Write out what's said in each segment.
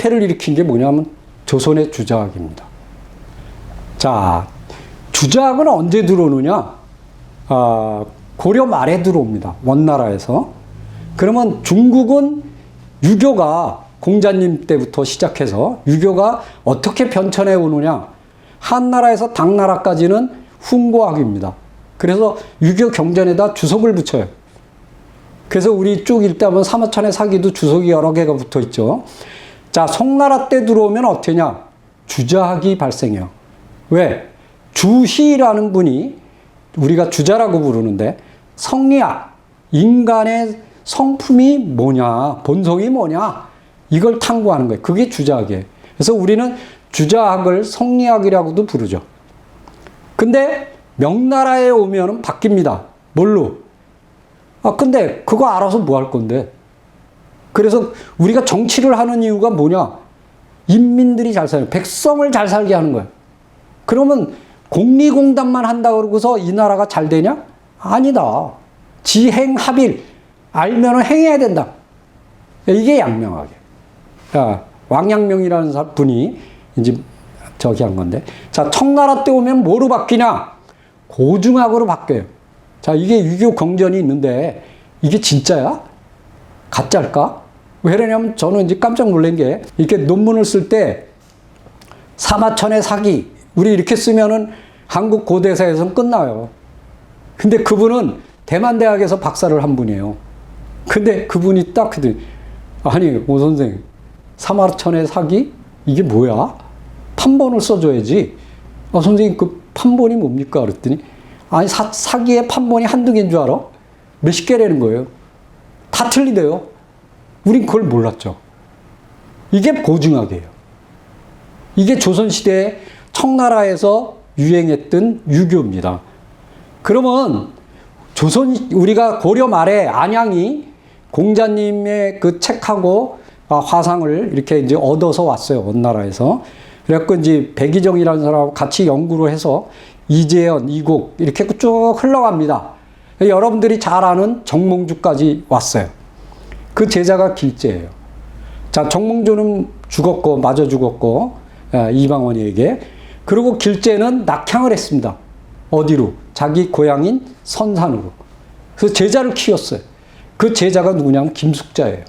폐를 일으킨 게 뭐냐면 조선의 주자학입니다. 자, 주자학은 언제 들어오느냐? 고려 말에 들어옵니다. 원나라에서. 그러면 중국은 유교가 공자님 때부터 시작해서 유교가 어떻게 변천해 오느냐? 한나라에서 당나라까지는 훈고학입니다. 그래서 유교 경전에다 주석을 붙여요. 그래서 우리 쭉 읽다 보면 사마천의 사기도 주석이 여러 개가 붙어 있죠. 자, 송나라 때 들어오면 어떠냐? 주자학이 발생해요. 왜? 주시라는 분이 우리가 주자라고 부르는데 성리학, 인간의 성품이 뭐냐, 본성이 뭐냐, 이걸 탐구하는 거예요. 그게 주자학이에요. 그래서 우리는 주자학을 성리학이라고도 부르죠. 근데 명나라에 오면은 바뀝니다. 뭘로? 근데 그거 알아서 뭐 할 건데? 그래서 우리가 정치를 하는 이유가 뭐냐? 인민들이 잘 살아요. 백성을 잘 살게 하는 거예요. 그러면 공리공단만 한다 그러고서 이 나라가 잘 되냐? 아니다. 지행합일. 알면은 행해야 된다. 이게 양명학이에요. 왕양명이라는 분이 이제 저기 한 건데. 자, 청나라 때 오면 뭐로 바뀌냐? 고중학으로 바뀌어요. 자, 이게 유교 경전이 있는데 이게 진짜야? 가짜일까? 왜 그러냐면 저는 이제 깜짝 놀란 게 이렇게 논문을 쓸 때 사마천의 사기 우리 이렇게 쓰면은 한국 고대사에서는 끝나요. 근데 그분은 대만대학에서 박사를 한 분이에요. 근데 그분이 딱 그러더니 아니 오 선생 사마천의 사기 이게 뭐야? 판본을 써줘야지. 선생님 그 판본이 뭡니까? 그랬더니 아니 사기의 판본이 한두 개인 줄 알아? 몇십 개라는 거예요. 다 틀리대요. 우린 그걸 몰랐죠. 이게 고중학이에요. 이게 조선시대에 청나라에서 유행했던 유교입니다. 그러면 우리가 고려 말에 안양이 공자님의 그 책하고 화상을 이렇게 이제 얻어서 왔어요. 원나라에서. 그래갖고 이제 백이정이라는 사람하고 같이 연구를 해서 이재현, 이곡 이렇게 쭉 흘러갑니다. 여러분들이 잘 아는 정몽주까지 왔어요. 그 제자가 길제예요. 자, 정몽주는 죽었고, 마저 죽었고, 이방원에게. 그리고 길제는 낙향을 했습니다. 어디로? 자기 고향인 선산으로. 그래서 제자를 키웠어요. 그 제자가 누구냐면 김숙자예요.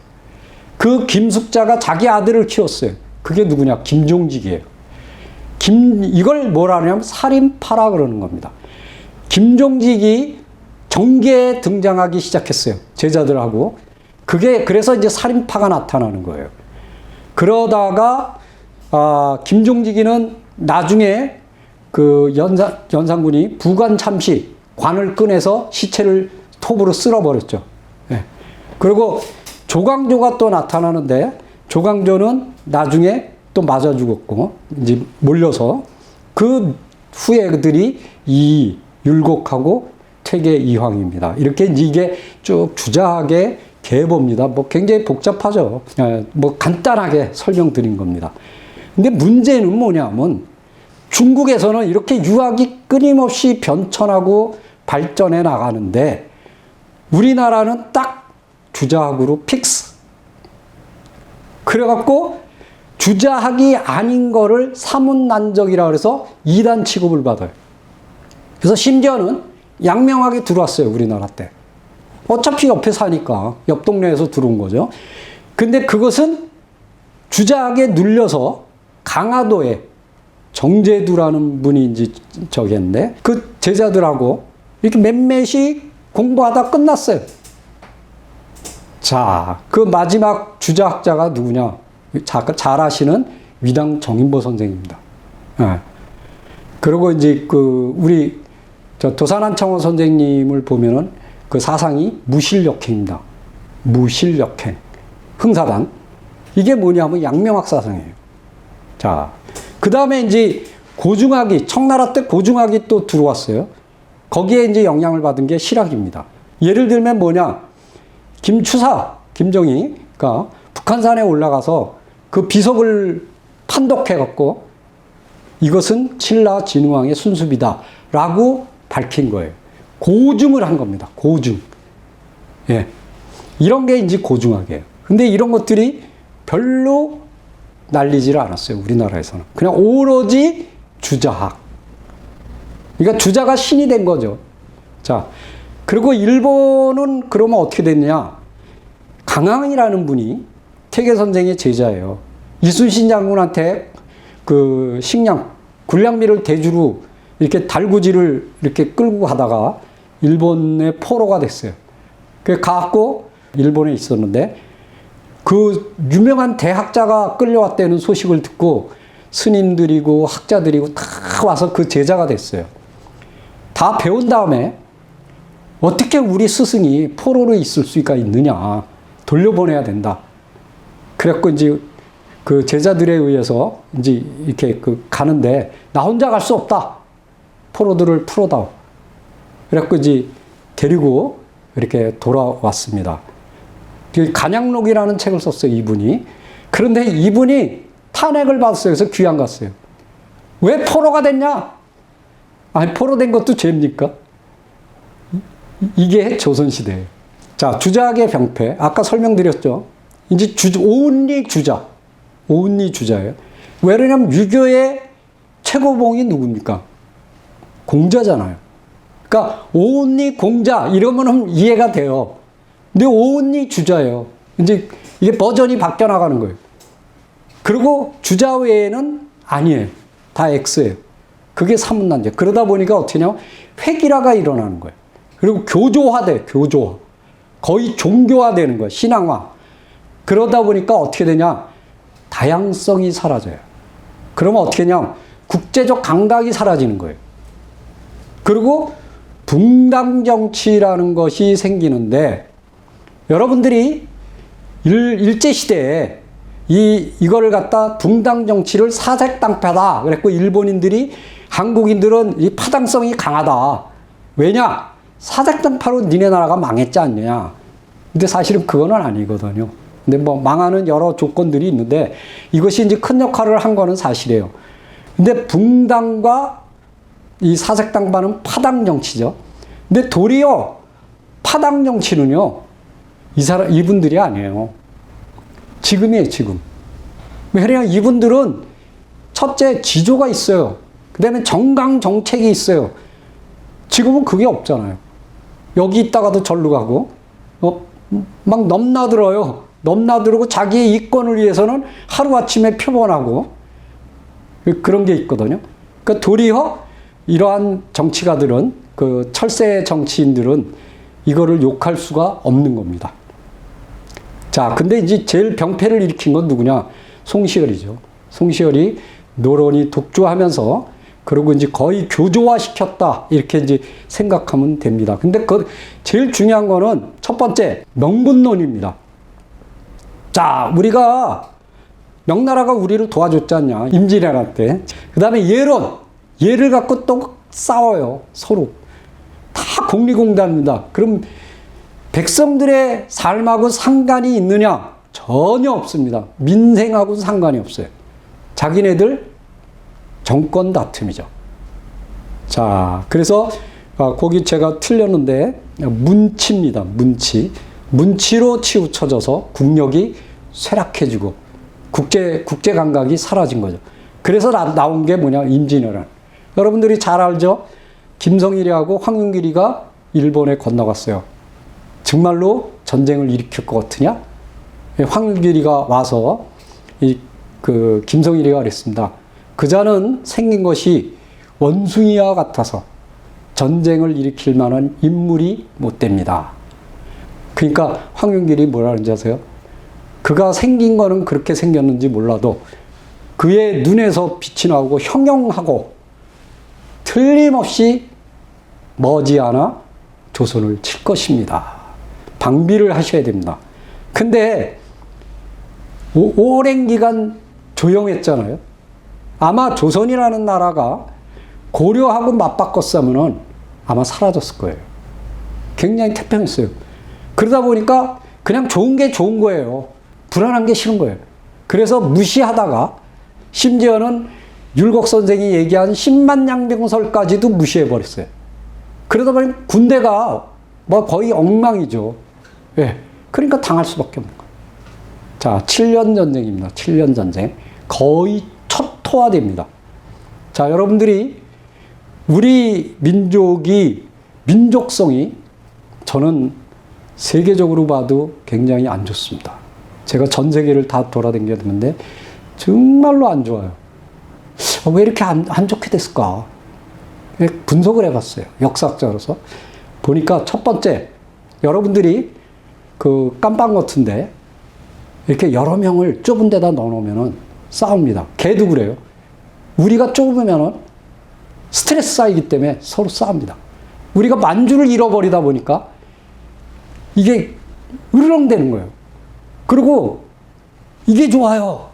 그 김숙자가 자기 아들을 키웠어요. 그게 누구냐? 김종직이에요. 이걸 뭐라 하냐면 살인파라 그러는 겁니다. 김종직이 정계에 등장하기 시작했어요. 제자들하고. 그래서 이제 살인파가 나타나는 거예요. 그러다가, 김종직이는 나중에 그 연산군이 부관 참시, 관을 꺼내서 시체를 톱으로 쓸어버렸죠. 예. 그리고 조광조가 또 나타나는데, 조광조는 나중에 또 맞아 죽었고, 이제 몰려서, 그 후에 그들이 율곡하고 퇴계 이황입니다. 이렇게 이게 쭉 주자학의 계보입니다. 뭐 굉장히 복잡하죠. 뭐 간단하게 설명드린 겁니다. 근데 문제는 뭐냐면 중국에서는 이렇게 유학이 끊임없이 변천하고 발전해 나가는데 우리나라는 딱 주자학으로 픽스. 그래갖고 주자학이 아닌 거를 사문난적이라 그래서 이단 취급을 받아요. 그래서 심지어는 양명학이 들어왔어요. 우리나라 때. 어차피 옆에 사니까 옆 동네에서 들어온 거죠. 근데 그것은 주자학에 눌려서 강화도에 정제두라는 분이 이제 저기 했는데 그 제자들하고 이렇게 몇몇이 공부하다 끝났어요. 자, 그 마지막 주자학자가 누구냐? 잘 아시는 위당 정인보 선생입니다. 예. 그리고 이제 우리 도산한창호 선생님을 보면은 그 사상이 무실력행입니다. 무실력행. 흥사단. 이게 뭐냐면 양명학 사상이에요. 자, 그 다음에 이제 고중학이, 청나라 때 고중학이 또 들어왔어요. 거기에 이제 영향을 받은 게 실학입니다. 예를 들면 뭐냐? 김추사, 김정희가 북한산에 올라가서 그 비석을 판독해갖고 이것은 신라 진흥왕의 순수비다. 라고 밝힌 거예요. 고중을 한 겁니다. 고중. 예. 이런 게 이제 고중학이에요. 근데 이런 것들이 별로 날리지를 않았어요. 우리나라에서는. 그냥 오로지 주자학. 그러니까 주자가 신이 된 거죠. 자, 그리고 일본은 그러면 어떻게 됐냐? 강항이라는 분이 태계 선생의 제자예요. 이순신 장군한테 그 식량, 군량미를 대주로 이렇게 달구지를 이렇게 끌고 가다가 일본의 포로가 됐어요. 그래 갖고 일본에 있었는데 그 유명한 대학자가 끌려왔다는 소식을 듣고 스님들이고 학자들이고 다 와서 그 제자가 됐어요. 다 배운 다음에 어떻게 우리 스승이 포로로 있을 수가 있느냐. 돌려보내야 된다. 그래갖고 이제 그 제자들에 의해서 이제 이렇게 가는데 나 혼자 갈 수 없다. 포로들을 풀어다오. 그래갖고 이제 데리고 이렇게 돌아왔습니다. 간양록이라는 책을 썼어요, 이분이. 그런데 이분이 탄핵을 받았어요. 그래서 귀양 갔어요. 왜 포로가 됐냐? 아니, 포로된 것도 죄입니까? 이게 조선시대예요. 자, 주자학의 병폐. 아까 설명드렸죠. 이제 오은리 주자. 오은리 주자예요. 왜냐면 유교의 최고봉이 누굽니까? 공자잖아요. 그러니까 오은리 공자 이러면 이해가 돼요. 근데 오은리 주자예요. 이제 이게 버전이 바뀌어 나가는 거예요. 그리고 주자 외에는 아니에요. 다 X예요. 그게 사문난제. 그러다 보니까 어떻게 하냐면 획일화가 일어나는 거예요. 그리고 교조화돼, 교조화. 거의 종교화되는 거예요. 신앙화. 그러다 보니까 어떻게 되냐? 다양성이 사라져요. 그러면 어떻게 하냐? 국제적 감각이 사라지는 거예요. 그리고 붕당정치라는 것이 생기는데 여러분들이 일제시대에 이거를 갖다 붕당정치를 사색당파다. 그랬고 일본인들이 한국인들은 이 파당성이 강하다. 왜냐? 사색당파로 니네 나라가 망했지 않느냐. 근데 사실은 그거는 아니거든요. 근데 뭐 망하는 여러 조건들이 있는데 이것이 이제 큰 역할을 한 거는 사실이에요. 근데 붕당과 이 사색당파는 파당 정치죠. 근데 도리어 파당 정치는요, 이분들이 아니에요. 지금이에요, 지금. 왜냐면 이분들은 첫째 지조가 있어요. 그 다음에 정강 정책이 있어요. 지금은 그게 없잖아요. 여기 있다가도 절로 가고, 막 넘나들어요. 넘나들고 자기의 이권을 위해서는 하루아침에 표본하고, 그런 게 있거든요. 그러니까 도리어 이러한 정치가들은, 그 철새 정치인들은 이거를 욕할 수가 없는 겁니다. 자, 근데 이제 제일 병폐를 일으킨 건 누구냐? 송시열이죠. 송시열이 노론이 독주하면서 그리고 이제 거의 교조화 시켰다. 이렇게 이제 생각하면 됩니다. 근데 제일 중요한 거는 첫 번째, 명분론입니다. 자, 우리가 명나라가 우리를 도와줬지 않냐? 임진왜란 때. 그 다음에 예론. 예를 갖고 또 싸워요. 서로. 다 공리공단입니다. 그럼 백성들의 삶하고 상관이 있느냐? 전혀 없습니다. 민생하고 상관이 없어요. 자기네들 정권 다툼이죠. 자, 그래서 거기 제가 틀렸는데 문치입니다. 문치. 문치로 치우쳐져서 국력이 쇠락해지고 국제 감각이 사라진 거죠. 그래서 나온 게 뭐냐? 임진왜란. 여러분들이 잘 알죠? 김성일이하고 황윤길이가 일본에 건너갔어요. 정말로 전쟁을 일으킬 것 같으냐? 황윤길이가 와서 김성일이가 그랬습니다. 그자는 생긴 것이 원숭이와 같아서 전쟁을 일으킬 만한 인물이 못 됩니다. 그러니까 황윤길이 뭐라 하는지 아세요? 그가 생긴 거는 그렇게 생겼는지 몰라도 그의 눈에서 빛이 나오고 형용하고 틀림없이 머지않아 조선을 칠 것입니다. 방비를 하셔야 됩니다. 근데 오랜 기간 조용했잖아요. 아마 조선이라는 나라가 고려하고 맞바꿨으면은 아마 사라졌을 거예요. 굉장히 태평했어요. 그러다 보니까 그냥 좋은 게 좋은 거예요. 불안한 게 싫은 거예요. 그래서 무시하다가 심지어는 율곡 선생이 얘기한 10만 양병설까지도 무시해버렸어요. 그러다 보니 군대가 뭐 거의 엉망이죠. 예. 그러니까 당할 수밖에 없는 거예요. 자, 7년 전쟁입니다. 7년 전쟁. 거의 초토화됩니다. 자, 여러분들이 우리 민족성이 저는 세계적으로 봐도 굉장히 안 좋습니다. 제가 전 세계를 다 돌아다녔는데 정말로 안 좋아요. 왜 이렇게 안 좋게 됐을까? 분석을 해봤어요. 역사학자로서. 보니까 첫 번째, 여러분들이 그 깜빵 같은데 이렇게 여러 명을 좁은 데다 넣어놓으면 싸웁니다. 개도 그래요. 우리가 좁으면 스트레스 쌓이기 때문에 서로 싸웁니다. 우리가 만주를 잃어버리다 보니까 이게 으르렁대는 거예요. 그리고 이게 좋아요.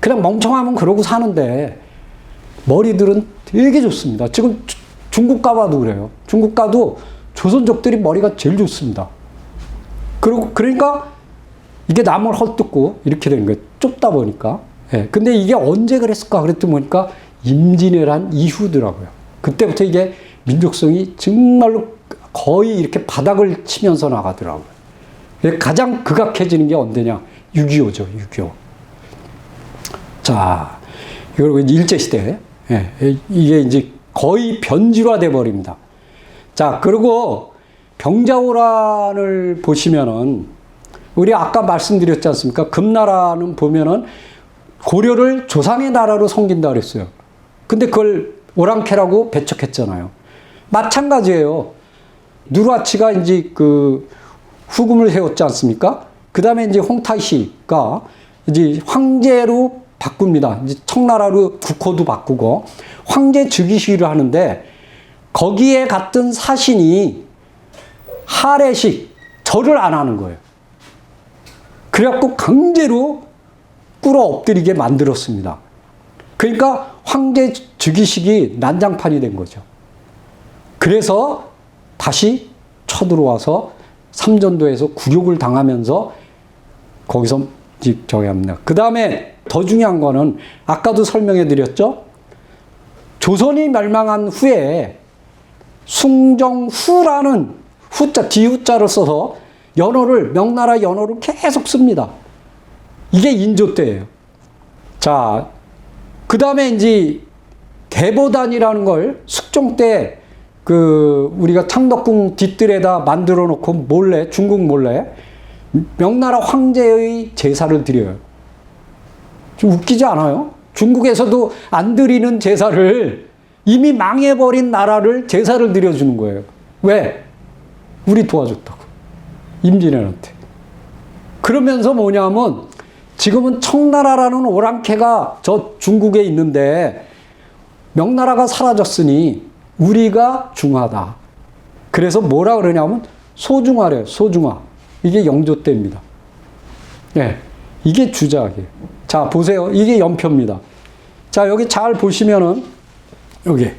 그냥 멍청하면 그러고 사는데 머리들은 되게 좋습니다. 지금 중국 가봐도 그래요. 중국 가도 조선족들이 머리가 제일 좋습니다. 그러니까 이게 남을 헐뜯고 이렇게 되는 거예요. 좁다 보니까. 예. 근데 이게 언제 그랬을까? 그랬더니 보니까 임진왜란 이후더라고요. 그때부터 이게 민족성이 정말로 거의 이렇게 바닥을 치면서 나가더라고요. 가장 극악해지는 게 언제냐? 6.25죠, 6.25. 자, 그리고 이제 일제시대. 예, 이게 이제 거의 변질화돼 버립니다. 자, 그리고 병자호란을 보시면은, 우리 아까 말씀드렸지 않습니까? 금나라는 보면은 고려를 조상의 나라로 섬긴다 그랬어요. 근데 그걸 오랑캐라고 배척했잖아요. 마찬가지예요. 누르하치가 이제 그 후금을 해왔지 않습니까? 그 다음에 이제 홍타이시가 이제 황제로 바꿉니다. 이제 청나라로 국호도 바꾸고 황제 즉위식을 하는데 거기에 갔던 사신이 할애식, 절을 안 하는 거예요. 그래갖고 강제로 꿇어 엎드리게 만들었습니다. 그러니까 황제 즉위식이 난장판이 된 거죠. 그래서 다시 쳐들어와서 삼전도에서 굴욕을 당하면서 거기서 저기 합니다. 그 다음에 더 중요한 거는 아까도 설명해 드렸죠. 조선이 멸망한 후에 숭정후라는 후자, 뒤후자를 써서 명나라 연호를 계속 씁니다. 이게 인조 때예요. 자, 그 다음에 이제 대보단이라는 걸 숙종 때 우리가 창덕궁 뒷뜰에다 만들어 놓고 몰래, 중국 몰래 명나라 황제의 제사를 드려요. 좀 웃기지 않아요? 중국에서도 안 드리는 제사를 이미 망해버린 나라를 제사를 드려주는 거예요. 왜? 우리 도와줬다고. 임진왜란한테. 그러면서 뭐냐면 지금은 청나라라는 오랑캐가 저 중국에 있는데 명나라가 사라졌으니 우리가 중하다. 그래서 뭐라 그러냐면 소중하래요. 소중하. 이게 영조 때입니다. 네, 이게 주작이에요. 자, 보세요. 이게 연표입니다. 자, 여기 잘 보시면은 여기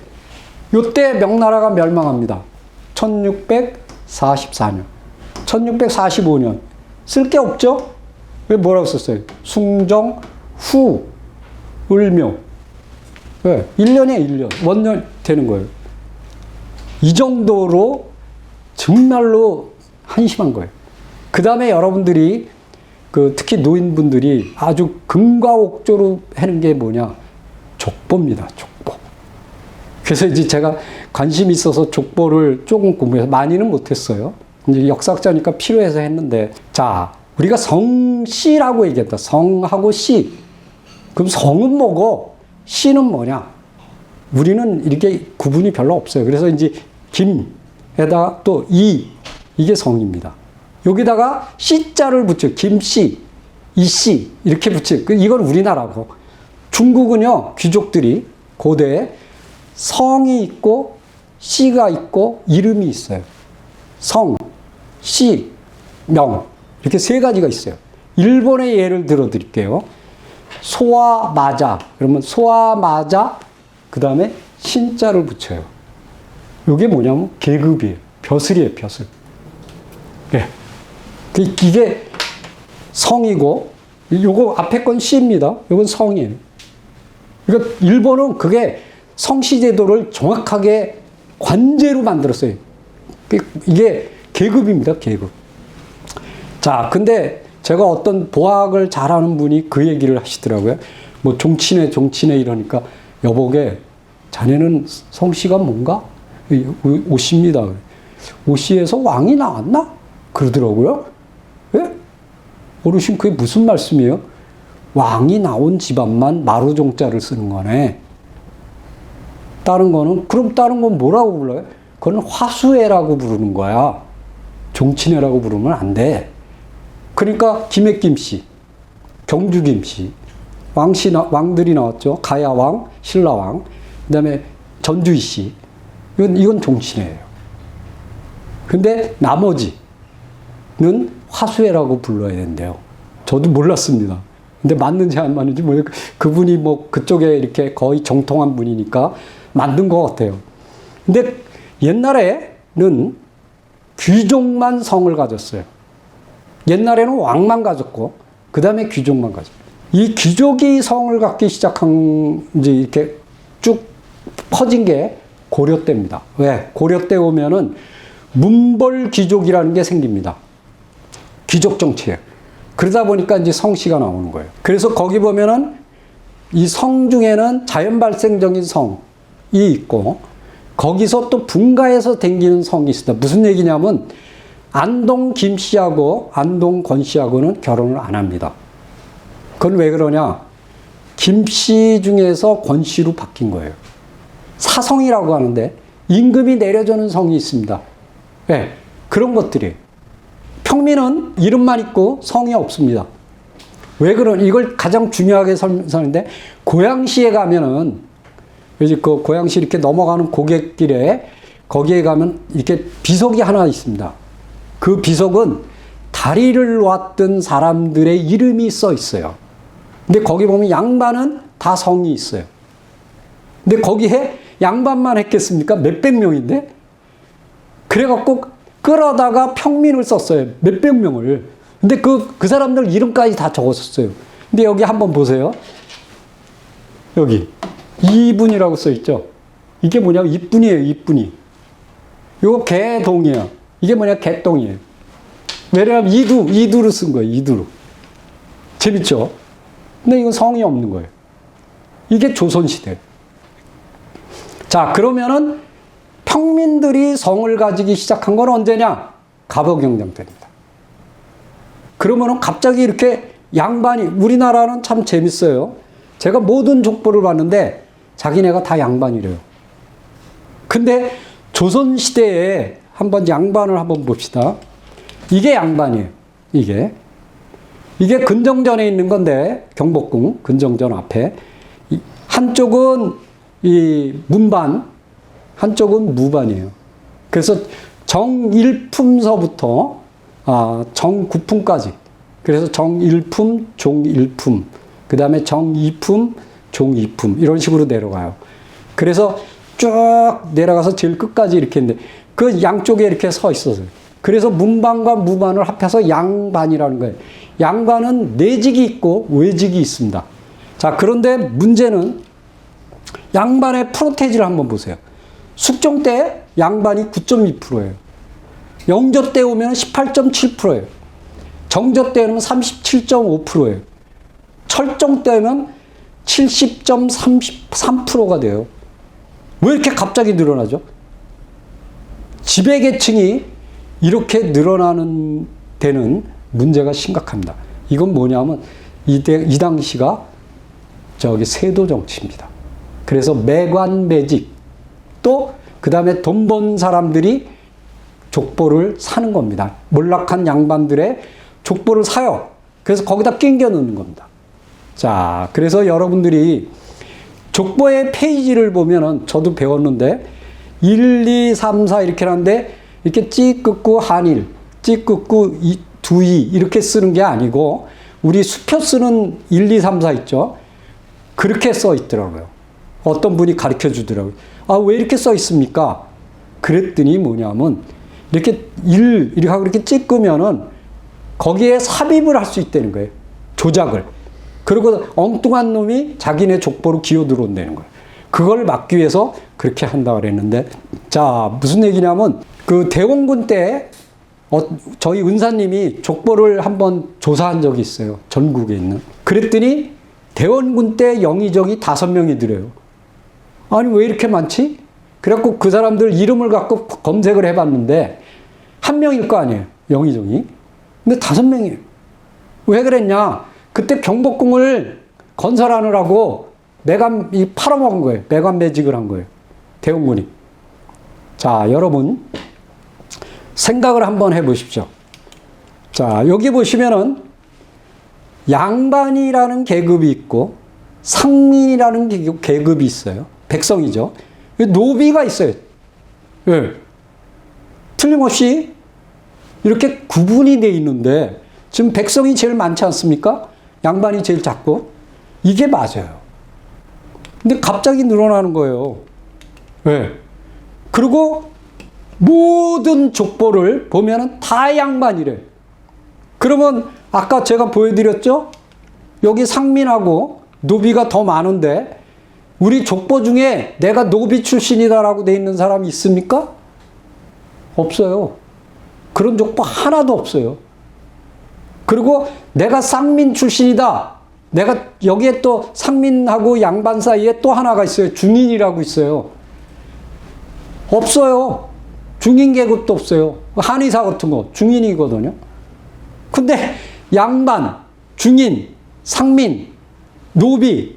요때 명나라가 멸망합니다. 1644년. 1645년. 쓸 게 없죠? 왜 뭐라고 썼어요? 숭정, 후, 을묘. 왜? 1년에 1년. 원년 되는 거예요. 이 정도로 정말로 한심한 거예요. 그 다음에 여러분들이 특히 노인분들이 아주 금과옥조로 하는 게 뭐냐? 족보입니다. 족보. 그래서 이제 제가 관심이 있어서 족보를 조금 공부해서 많이는 못했어요. 이제 역사학자니까 필요해서 했는데, 자, 우리가 성씨라고 얘기했다. 성하고 씨. 그럼 성은 뭐고 씨는 뭐냐? 우리는 이렇게 구분이 별로 없어요. 그래서 이제 김에다 또 이게 성입니다. 여기다가 씨자를 붙여 김씨, 이씨 이렇게 붙여. 이건 우리나라고. 중국은요, 귀족들이 고대에 성이 있고 씨가 있고 이름이 있어요. 성, 씨, 명 이렇게 세 가지가 있어요. 일본의 예를 들어 드릴게요. 소와 마자. 그러면 소와 마자 그 다음에 신자를 붙여요. 이게 뭐냐면 계급이에요. 벼슬이에요. 벼슬. 네. 이게 성이고 요거 앞에 건 씨입니다. 요건 성이에요. 그러니까 일본은 그게 성씨 제도를 정확하게 관제로 만들었어요. 이게 계급입니다. 계급. 자, 근데 제가 어떤 보학을 잘하는 분이 그 얘기를 하시더라고요. 뭐 종친회 이러니까 여보게 자네는 성씨가 뭔가? 오씨입니다. 오씨에서 왕이 나왔나? 그러더라고요. 예? 어르신 그게 무슨 말씀이에요? 왕이 나온 집안만 마루종자를 쓰는 거네. 다른 거는 그럼 다른 건 뭐라고 불러요? 그건 화수애라고 부르는 거야. 종친애라고 부르면 안 돼. 그러니까 김해김씨, 경주김씨, 왕들이 나왔죠. 가야왕, 신라왕, 그다음에 전주이씨. 이건 종친애예요. 근데 나머지는 화수애라고 불러야 된대요. 저도 몰랐습니다. 근데 맞는지 안 맞는지 그분이 뭐 그쪽에 이렇게 거의 정통한 분이니까 만든 것 같아요. 근데 옛날에는 귀족만 성을 가졌어요. 옛날에는 왕만 가졌고, 그 다음에 귀족만 가졌어요. 이 귀족이 성을 갖기 시작한, 이제 이렇게 쭉 퍼진 게 고려 때입니다. 왜? 고려 때 오면은 문벌 귀족이라는 게 생깁니다. 귀족 정치예요. 그러다 보니까 이제 성씨가 나오는 거예요. 그래서 거기 보면은 이 성 중에는 자연 발생적인 성이 있고, 거기서 또 분가해서 댕기는 성이 있습니다. 무슨 얘기냐면, 안동 김씨하고 안동 권씨하고는 결혼을 안 합니다. 그건 왜 그러냐? 김씨 중에서 권씨로 바뀐 거예요. 사성이라고 하는데, 임금이 내려주는 성이 있습니다. 네, 그런 것들이. 평민은 이름만 있고 성이 없습니다. 왜 이걸 가장 중요하게 설명하는데, 고양시에 가면은, 이제 그 고양시 이렇게 넘어가는 고갯길에 거기에 가면 이렇게 비석이 하나 있습니다. 그 비석은 다리를 놨던 사람들의 이름이 써 있어요. 근데 거기 보면 양반은 다 성이 있어요. 근데 거기에 양반만 했겠습니까? 몇백 명인데? 그래갖고 끌어다가 평민을 썼어요. 몇백 명을. 근데 그 사람들 이름까지 다 적었었어요. 근데 여기 한번 보세요. 여기. 이분이라고 써 있죠. 이게 뭐냐면 이분이에요. 이분이. 이거 개동이에요. 이게 뭐냐 개똥이에요. 왜냐하면 이두로 쓴 거예요. 이두로. 재밌죠? 근데 이건 성이 없는 거예요. 이게 조선시대. 자, 그러면은 평민들이 성을 가지기 시작한 건 언제냐? 갑오경장 때입니다. 그러면은 갑자기 이렇게 양반이, 우리나라는 참 재밌어요. 제가 모든 족보를 봤는데 자기네가 다 양반이래요. 근데 조선시대에 한번 양반을 한번 봅시다. 이게 양반이에요. 이게 근정전에 있는 건데, 경복궁 근정전 앞에. 한쪽은 이 문반, 한쪽은 무반이에요. 그래서 정일품서부터 정구품까지. 그래서 정일품, 종일품, 그 다음에 정이품, 종이품, 이런 식으로 내려가요. 그래서 쭉 내려가서 제일 끝까지 이렇게 했는데, 그 양쪽에 이렇게 서 있었어요. 그래서 문반과 무반을 합해서 양반이라는 거예요. 양반은 내직이 있고 외직이 있습니다. 자, 그런데 문제는 양반의 프로테이지를 한번 보세요. 숙종 때 양반이 9.2%예요. 영조 때 오면 18.7%예요. 정조 때는 37.5%예요. 철종 때는 70.33%가 돼요. 왜 이렇게 갑자기 늘어나죠? 지배계층이 이렇게 늘어나는 데는 문제가 심각합니다. 이건 뭐냐면 이 당시가 세도 정치입니다. 그래서 매관 매직, 또 그 다음에 돈 번 사람들이 족보를 사는 겁니다. 몰락한 양반들의 족보를 사요. 그래서 거기다 끼겨 넣는 겁니다. 자, 그래서 여러분들이 족보의 페이지를 보면은, 저도 배웠는데 1, 2, 3, 4 이렇게 하는데, 이렇게 찌끄꾸 한일, 찌끄꾸 두이 이렇게 쓰는 게 아니고, 우리 수표 쓰는 1, 2, 3, 4 있죠? 그렇게 써 있더라고요. 어떤 분이 가르쳐 주더라고요. 왜 이렇게 써 있습니까? 그랬더니 뭐냐면, 이렇게 이렇게 하고 이렇게 찍으면은 거기에 삽입을 할 수 있다는 거예요. 조작을. 그리고 엉뚱한 놈이 자기네 족보로 기어 들어온다는 거예요. 그걸 막기 위해서 그렇게 한다 그랬는데, 자, 무슨 얘기냐면, 그 대원군 때 저희 은사님이 족보를 한번 조사한 적이 있어요. 전국에 있는. 그랬더니 대원군 때 영의정이 5명이더래요. 아니 왜 이렇게 많지? 그래갖고 그 사람들 이름을 갖고 검색을 해봤는데 한 명일 거 아니에요. 영의정이. 근데 5명이에요. 왜 그랬냐? 그때 경복궁을 건설하느라고 팔아먹은 거예요. 매관 매직을 한 거예요. 대원군이. 자, 여러분 생각을 한번 해보십시오. 자, 여기 보시면은 양반이라는 계급이 있고 상민이라는 계급이 있어요. 백성이죠. 노비가 있어요. 예. 틀림없이 이렇게 구분이 돼 있는데 지금 백성이 제일 많지 않습니까? 양반이 제일 작고 이게 맞아요. 근데 갑자기 늘어나는 거예요. 예. 그리고 모든 족보를 보면은 다 양반이래. 그러면 아까 제가 보여드렸죠? 여기 상민하고 노비가 더 많은데 우리 족보 중에 내가 노비 출신이다라고 돼 있는 사람이 있습니까? 없어요. 그런 족보 하나도 없어요. 그리고 내가 쌍민 출신이다. 내가 여기에 또 상민하고 양반 사이에 또 하나가 있어요. 중인이라고 있어요. 없어요. 중인 계급도 없어요. 한의사 같은 거 중인이거든요. 근데 양반, 중인, 상민, 노비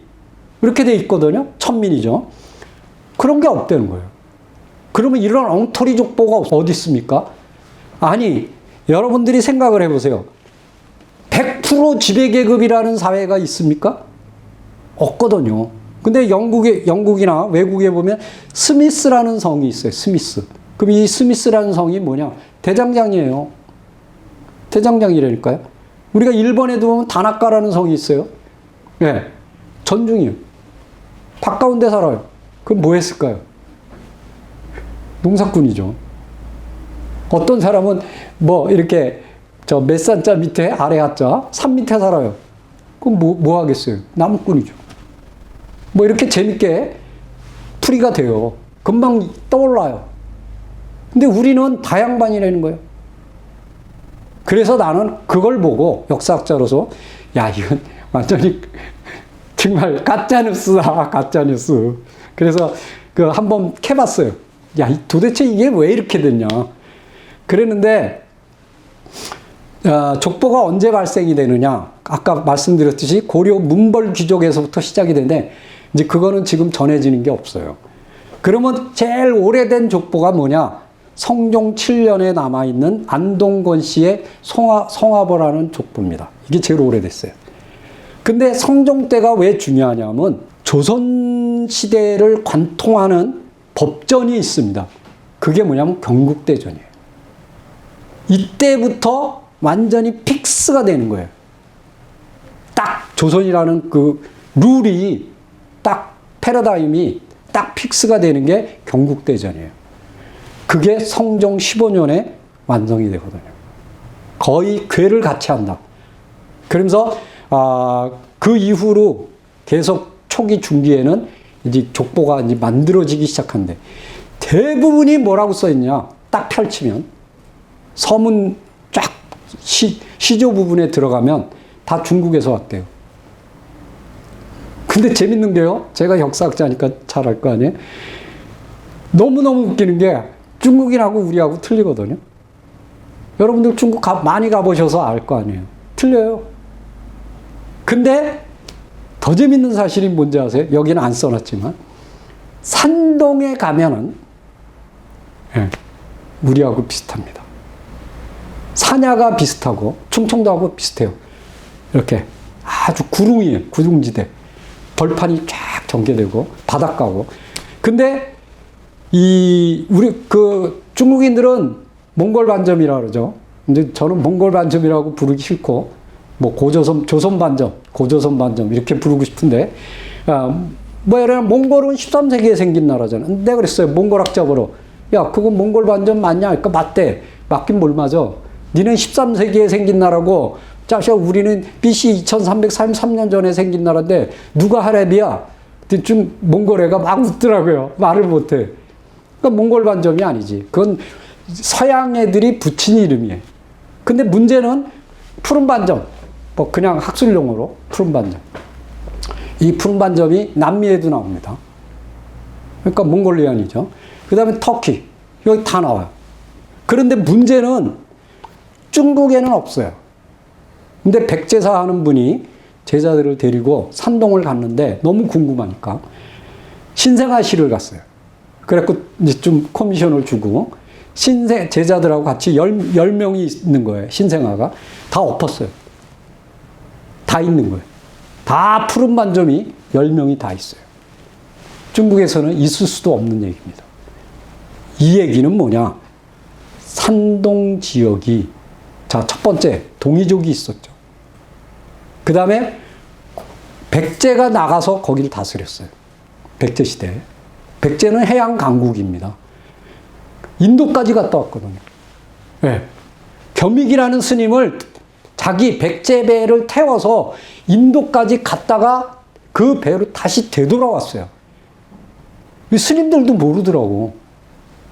이렇게 돼 있거든요. 천민이죠. 그런 게 없다는 거예요. 그러면 이런 엉터리 족보가 어디 있습니까? 아니, 여러분들이 생각을 해보세요. 100% 지배계급이라는 사회가 있습니까? 없거든요. 근데 영국이나 외국에 보면 스미스라는 성이 있어요. 스미스. 그럼 이 스미스라는 성이 뭐냐? 대장장이에요. 대장장이라니까요. 우리가 일본에도 보면 다나카라는 성이 있어요. 예. 전중이요. 가까운 데 살아요. 그럼 뭐 했을까요? 농사꾼이죠. 어떤 사람은 뭐 이렇게 저 몇 산자 밑에 아래 하자 산 밑에 살아요. 그럼 뭐 하겠어요? 나무꾼이죠. 뭐 이렇게 재밌게 풀이가 돼요. 금방 떠올라요. 근데 우리는 다양반이라는 거예요. 그래서 나는 그걸 보고 역사학자로서 야 이건 완전히 정말 가짜뉴스다. 가짜뉴스. 그래서 그 한번 캐봤어요. 야 도대체 이게 왜 이렇게 됐냐. 그랬는데 족보가 언제 발생이 되느냐. 아까 말씀드렸듯이 고려 문벌 귀족에서부터 시작이 되는데 이제 그거는 지금 전해지는 게 없어요. 그러면 제일 오래된 족보가 뭐냐. 성종 7년에 남아있는 안동권 씨의 성화보라는 족보입니다. 이게 제일 오래됐어요. 근데 성종 때가 왜 중요하냐면 조선시대를 관통하는 법전이 있습니다. 그게 뭐냐면 경국대전이에요. 이때부터 완전히 픽스가 되는 거예요. 딱 조선이라는 그 룰이 딱 패러다임이 딱 픽스가 되는 게 경국대전이에요. 그게 성종 15년에 완성이 되거든요. 거의 궤를 같이 한다. 그러면서 그 이후로 계속 초기 중기에는 이제 족보가 이제 만들어지기 시작한데 대부분이 뭐라고 써 있냐? 딱 펼치면 서문 쫙 시조 부분에 들어가면 다 중국에서 왔대요. 근데 재밌는 게요. 제가 역사학자니까 잘 알 거 아니에요. 너무너무 웃기는 게 중국인하고 우리하고 틀리거든요. 여러분들 중국 많이 가보셔서 알 거 아니에요. 틀려요. 근데 더 재밌는 사실이 뭔지 아세요? 여기는 안 써놨지만 산동에 가면은 우리하고 비슷합니다. 산야가 비슷하고 충청도하고 비슷해요. 이렇게 아주 구릉이에요. 구릉지대. 벌판이 쫙 전개되고 바닷가고. 근데 우리 그 중국인들은 몽골 반점이라 그러죠. 근데 저는 몽골 반점이라고 부르기 싫고 뭐 조선 반점 이렇게 부르고 싶은데 뭐 예를 들면 몽골은 13세기에 생긴 나라잖아. 내가 그랬어요. 몽골학자 보러. 야, 그거 몽골 반점 맞냐? 그러니까 맞대. 맞긴 뭘 맞아. 니는 13세기에 생긴 나라고 짜셔 우리는 BC 2343년 전에 생긴 나라인데 누가 하랩이야? 좀 몽골 애가 막 웃더라고요. 말을 못해. 그러니까 몽골 반점이 아니지. 그건 서양 애들이 붙인 이름이에요. 근데 문제는 푸른 반점, 뭐 그냥 학술용어로 푸른 반점. 이 푸른 반점이 남미에도 나옵니다. 그러니까 몽골리안이죠. 그 다음에 터키, 여기 다 나와요. 그런데 문제는 중국에는 없어요. 근데 백제사 하는 분이 제자들을 데리고 산동을 갔는데 너무 궁금하니까 신생아시를 갔어요. 그래갖고 이제 좀 커미션을 주고 제자들하고 같이 10명이 있는 거예요. 신생아가. 다 엎었어요. 다 있는 거예요. 다 푸른 반점이 10명이 다 있어요. 중국에서는 있을 수도 없는 얘기입니다. 이 얘기는 뭐냐? 산동 지역이, 자, 첫 번째, 동이족이 있었죠. 그 다음에 백제가 나가서 거기를 다스렸어요. 백제 시대에. 백제는 해양 강국입니다. 인도까지 갔다 왔거든요. 네. 겸익이라는 스님을 자기 백제 배를 태워서 인도까지 갔다가 그 배로 다시 되돌아왔어요. 스님들도 모르더라고.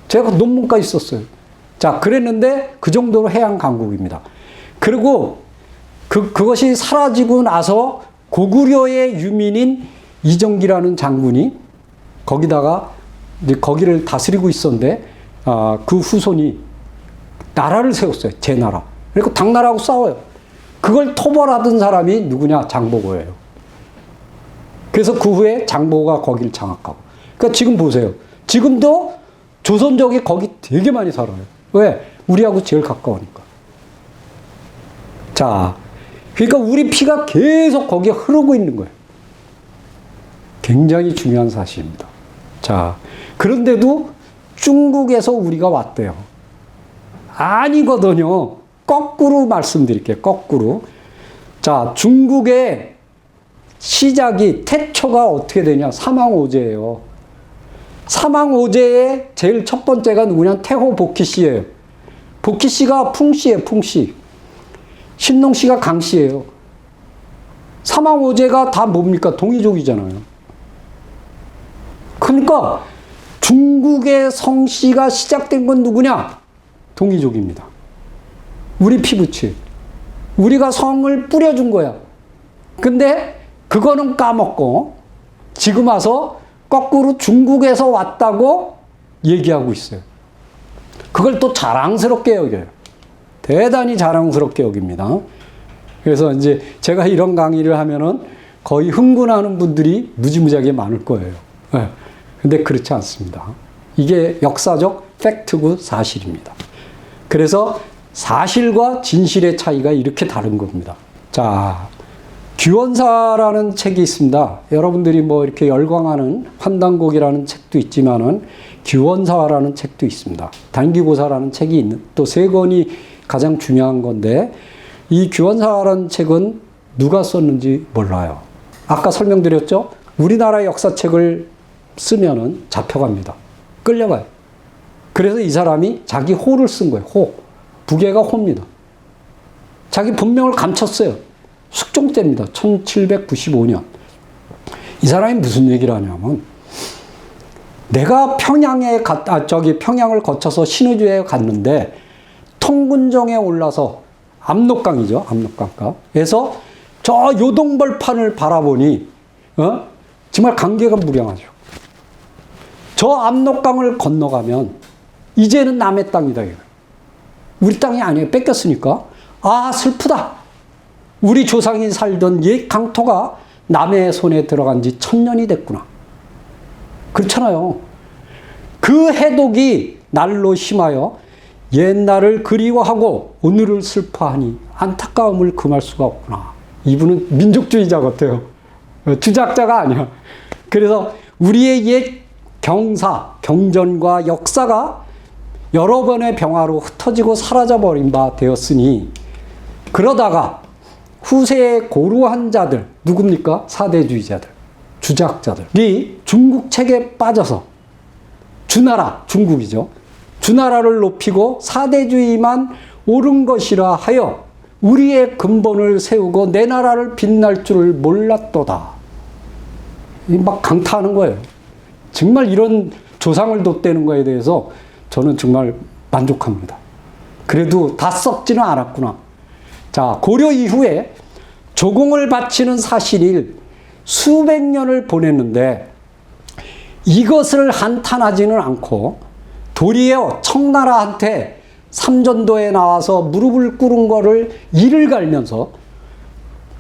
제가 논문까지 썼어요. 자, 그랬는데 그 정도로 해양 강국입니다. 그리고 그것이 사라지고 나서 고구려의 유민인 이정기라는 장군이 거기다가 이제 거기를 다스리고 있었는데 그 후손이 나라를 세웠어요. 제 나라. 그리고 당나라하고 싸워요. 그걸 토벌하던 사람이 누구냐? 장보고예요. 그래서 그 후에 장보고가 거기를 장악하고. 그러니까 지금 보세요. 지금도 조선족이 거기 되게 많이 살아요. 왜? 우리하고 제일 가까우니까. 자, 그러니까 우리 피가 계속 거기에 흐르고 있는 거예요. 굉장히 중요한 사실입니다. 자, 그런데도 중국에서 우리가 왔대요. 아니거든요. 거꾸로 말씀드릴게요. 거꾸로. 자, 중국의 시작이 태초가 어떻게 되냐? 사망오제예요. 사망오제의 제일 첫 번째가 누구냐? 태호 복희씨예요. 복희씨가 풍씨예요. 풍씨. 신농씨가 강씨예요. 사망오제가 다 뭡니까? 동이족이잖아요. 그러니까 중국의 성씨가 시작된 건 누구냐? 동이족입니다. 우리 피부치. 우리가 성을 뿌려준 거야. 근데 그거는 까먹고 지금 와서 거꾸로 중국에서 왔다고 얘기하고 있어요. 그걸 또 자랑스럽게 여겨요. 대단히 자랑스럽게 여깁니다. 그래서 이제 제가 이런 강의를 하면은 거의 흥분하는 분들이 무지무지하게 많을 거예요. 네. 근데 그렇지 않습니다. 이게 역사적 팩트고 사실입니다. 그래서 사실과 진실의 차이가 이렇게 다른 겁니다. 자, 규원사라는 책이 있습니다. 여러분들이 뭐 이렇게 열광하는 환단곡이라는 책도 있지만은 규원사라는 책도 있습니다. 단기고사라는 책이 있는, 또 세 권이 가장 중요한 건데, 이 규원사라는 책은 누가 썼는지 몰라요. 아까 설명드렸죠? 우리나라 역사책을 쓰면은 잡혀갑니다. 끌려가요. 그래서 이 사람이 자기 호를 쓴 거예요. 호. 부계가 호입니다. 자기 본명을 감췄어요. 숙종 때입니다. 1795년. 이 사람이 무슨 얘기를 하냐면, 내가 평양을 거쳐서 신의주에 갔는데, 통군정에 올라서, 압록강이죠. 압록강가에서 저 요동벌판을 바라보니, 정말 광계가 무량하죠. 저 압록강을 건너가면, 이제는 남의 땅이다. 우리 땅이 아니에요. 뺏겼으니까. 아, 슬프다. 우리 조상이 살던 옛 강토가 남의 손에 들어간 지 1000년이 됐구나. 그렇잖아요. 그 해독이 날로 심하여 옛날을 그리워하고 오늘을 슬퍼하니 안타까움을 금할 수가 없구나. 이분은 민족주의자 같아요. 주작자가 아니야. 그래서 우리의 옛 경전과 역사가 여러 번의 병화로 흩어지고 사라져버린 바 되었으니, 그러다가 후세의 고루한 자들, 누굽니까? 사대주의자들, 주작자들이 중국 책에 빠져서 주나라, 중국이죠. 주나라를 높이고 사대주의만 옳은 것이라 하여 우리의 근본을 세우고 내 나라를 빛날 줄을 몰랐도다. 막 강타하는 거예요. 정말 이런 조상을 돋대는 거에 대해서 저는 정말 만족합니다. 그래도 다 썩지는 않았구나. 자, 고려 이후에 조공을 바치는 사실일 수백 년을 보냈는데 이것을 한탄하지는 않고 도리어 청나라한테 삼전도에 나와서 무릎을 꿇은 거를 이를 갈면서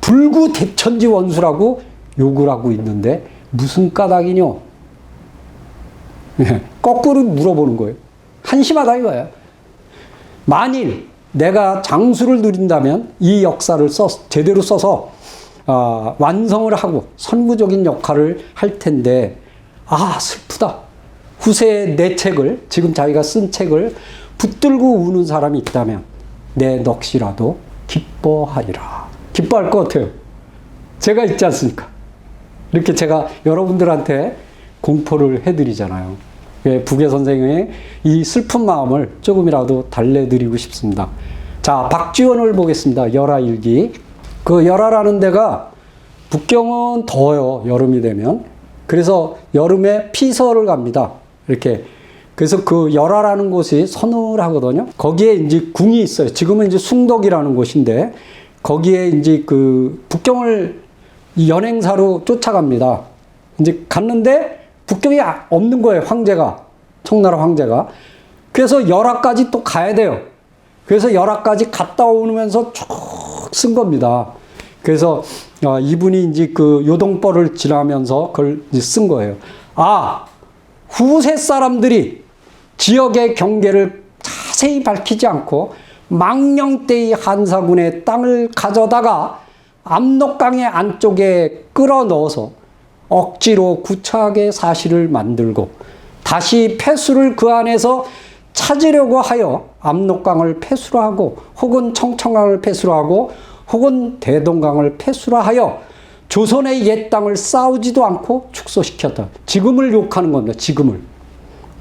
불구대천지 원수라고 욕을 하고 있는데 무슨 까닭이뇨? 거꾸로 물어보는 거예요. 한심하다 이거예요. 만일 내가 장수를 누린다면 이 역사를 제대로 써서 완성을 하고 선구적인 역할을 할 텐데 슬프다. 후세의 내 책을 지금 자기가 쓴 책을 붙들고 우는 사람이 있다면 내 넋이라도 기뻐하리라. 기뻐할 것 같아요. 제가 있지 않습니까? 이렇게 제가 여러분들한테 공포를 해드리잖아요. 북의 선생의 이 슬픈 마음을 조금이라도 달래드리고 싶습니다. 자, 박지원을 보겠습니다. 열하일기. 그 열하라는 데가 북경은 더워요. 여름이 되면. 그래서 여름에 피서를 갑니다. 이렇게. 그래서 그 열하라는 곳이 서늘하거든요. 거기에 이제 궁이 있어요. 지금은 이제 숭덕이라는 곳인데 거기에 이제 그 북경을 연행사로 쫓아갑니다. 이제 갔는데 북경이 없는 거예요. 황제가. 청나라 황제가. 그래서 열하까지 또 가야 돼요. 그래서 열하까지 갔다 오면서 쭉 쓴 겁니다. 그래서 이분이 이제 그 요동벌을 지나면서 그걸 이제 쓴 거예요. 후세 사람들이 지역의 경계를 자세히 밝히지 않고 망령때의 한사군의 땅을 가져다가 압록강의 안쪽에 끌어넣어서 억지로 구차하게 사실을 만들고 다시 폐수를 그 안에서 찾으려고 하여 압록강을 폐수로 하고 혹은 청천강을 폐수로 하고 혹은 대동강을 폐수로 하여 조선의 옛 땅을 싸우지도 않고 축소시켰다. 지금을 욕하는 겁니다. 지금을.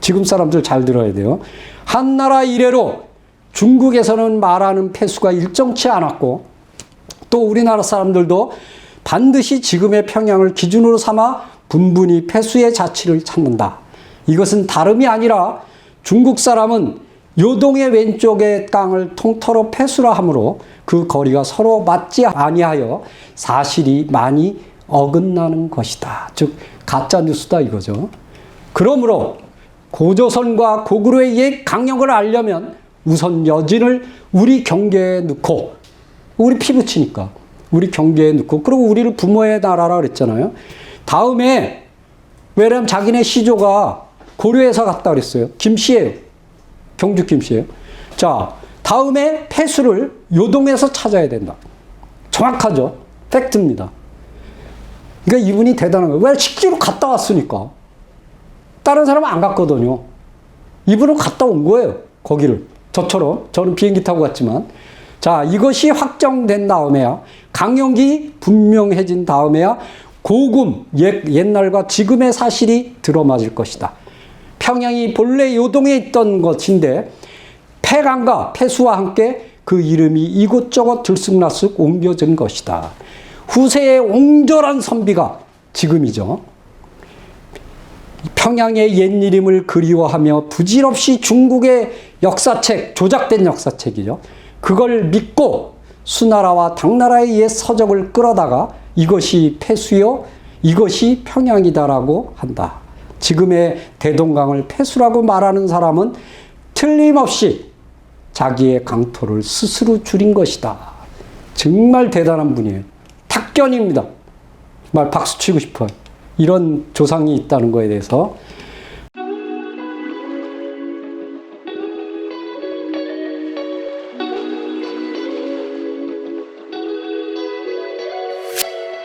지금 사람들 잘 들어야 돼요. 한나라 이래로 중국에서는 말하는 폐수가 일정치 않았고 또 우리나라 사람들도 반드시 지금의 평양을 기준으로 삼아 분분히 폐수의 자취를 찾는다. 이것은 다름이 아니라 중국 사람은 요동의 왼쪽의 땅을 통틀어 폐수라 하므로 그 거리가 서로 맞지 아니하여 사실이 많이 어긋나는 것이다. 즉 가짜뉴스다 이거죠. 그러므로 고조선과 고구려의 옛 강력을 알려면 우선 여진을 우리 경계에 넣고 우리 피 붙이니까 우리 경계에 넣고 그리고 우리를 부모의 나라라 그랬잖아요. 다음에 왜냐면 자기네 시조가 고려에서 갔다 그랬어요. 김씨예요. 경주 김씨예요. 자, 다음에 폐수를 요동에서 찾아야 된다. 정확하죠. 팩트입니다. 그러니까 이분이 대단한 거예요. 왜 식지로 갔다 왔으니까. 다른 사람은 안 갔거든요. 이분은 갔다 온 거예요. 거기를. 저처럼. 저는 비행기 타고 갔지만. 자, 이것이 확정된 다음에야 강령기 분명해진 다음에야 고금 옛날과 지금의 사실이 들어맞을 것이다. 평양이 본래 요동에 있던 것인데 폐강과 폐수와 함께 그 이름이 이곳저곳 들쑥날쑥 옮겨진 것이다. 후세의 옹졸한 선비가 지금이죠. 평양의 옛 이름을 그리워하며 부질없이 중국의 역사책, 조작된 역사책이죠. 그걸 믿고 수나라와 당나라의 옛 서적을 끌어다가 이것이 폐수요, 이것이 평양이다라고 한다. 지금의 대동강을 폐수라고 말하는 사람은 틀림없이 자기의 강토를 스스로 줄인 것이다. 정말 대단한 분이에요. 탁견입니다. 정말 박수 치고 싶어요. 이런 조상이 있다는 거에 대해서.